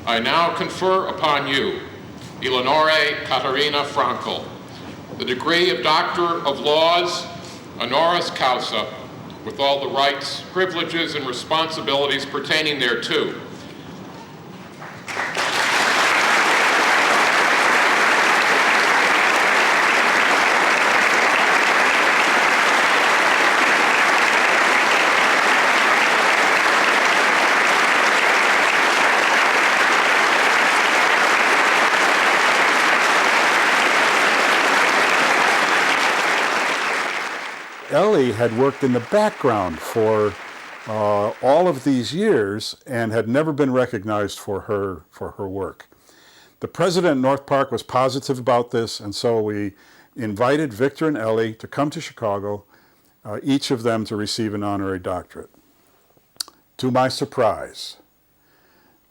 I now confer upon you, Eleonore Katarina Frankl, the degree of Doctor of Laws, honoris causa, with all the rights, privileges, and responsibilities pertaining thereto. Elly had worked in the background for all of these years and had never been recognized for her work. The president of North Park was positive about this, and so we invited Viktor and Elly to come to Chicago, each of them to receive an honorary doctorate. To my surprise,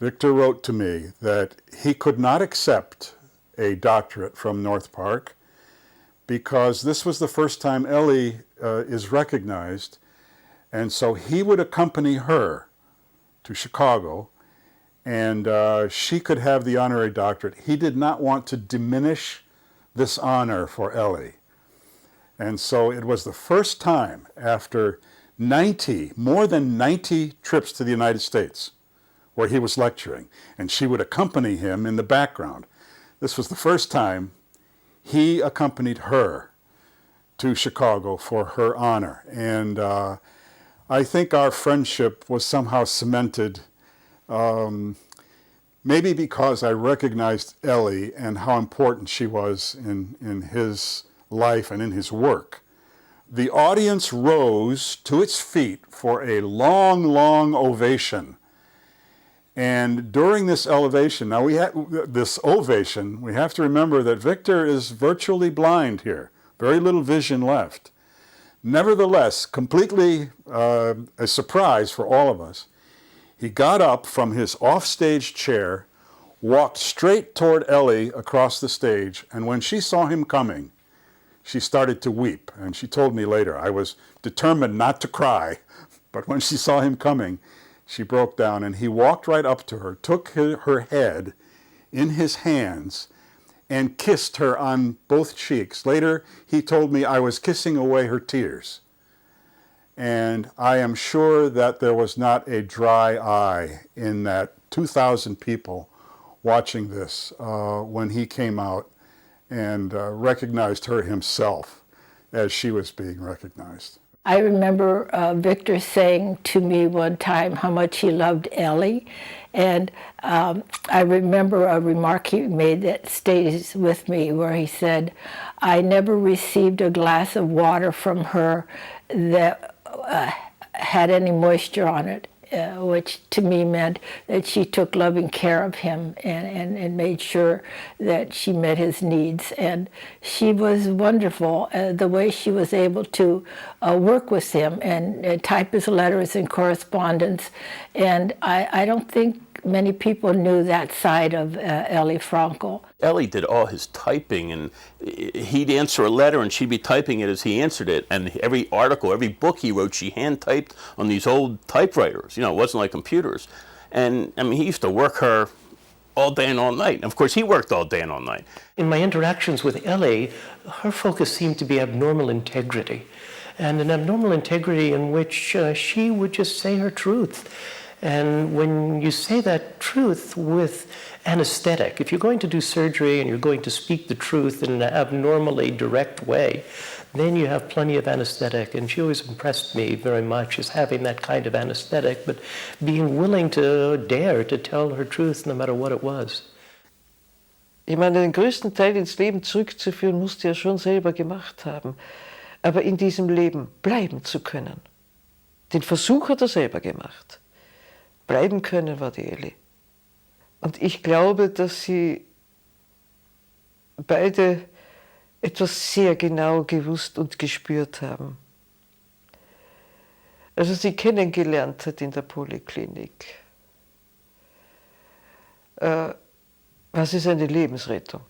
Viktor wrote to me that he could not accept a doctorate from North Park because this was the first time Elly is recognized, and so he would accompany her to Chicago, and she could have the honorary doctorate. He did not want to diminish this honor for Elly. And so it was the first time after more than 90 trips to the United States where he was lecturing, and she would accompany him in the background. This was the first time he accompanied her to Chicago for her honor. And I think our friendship was somehow cemented, maybe because I recognized Elly and how important she was in his life and in his work. The audience rose to its feet for a long, long ovation. And during this ovation, we have to remember that Viktor is virtually blind here, very little vision left. Nevertheless, completely a surprise for all of us, he got up from his offstage chair, walked straight toward Elly across the stage, and when she saw him coming, she started to weep. And she told me later, I was determined not to cry, but when she saw him coming, she broke down, and he walked right up to her, took her head in his hands, and kissed her on both cheeks. Later, he told me I was kissing away her tears. And I am sure that there was not a dry eye in that 2,000 people watching this when he came out and recognized her himself as she was being recognized. I remember Viktor saying to me one time how much he loved Elly, and I remember a remark he made that stays with me where he said, "I never received a glass of water from her that had any moisture on it," which to me meant that she took loving care of him and made sure that she met his needs. And she was wonderful, the way she was able to work with him and type his letters and correspondence. And I don't think many people knew that side of Elly Frankl. Elly did all his typing, and he'd answer a letter and she'd be typing it as he answered it. And every article, every book he wrote, she hand typed on these old typewriters. You know, it wasn't like computers. And I mean, he used to work her all day and all night. And of course, he worked all day and all night. In my interactions with Elly, her focus seemed to be abnormal integrity, and an abnormal integrity in which she would just say her truth. And when you say that truth with anesthetic, if you're going to do surgery and you're going to speak the truth in an abnormally direct way, then you have plenty of anesthetic. And she always impressed me very much as having that kind of anesthetic, but being willing to dare to tell her truth no matter what it was. Ich meine, den größten Teil ins Leben zurückzuführen, musst du ja schon selber gemacht haben. Aber in diesem Leben bleiben zu können, den Versuch hat er selber gemacht. Bleiben können war die Elly. Und ich glaube, dass sie beide etwas sehr genau gewusst und gespürt haben. Als er sie kennengelernt hat in der Poliklinik, was ist eine Lebensrettung?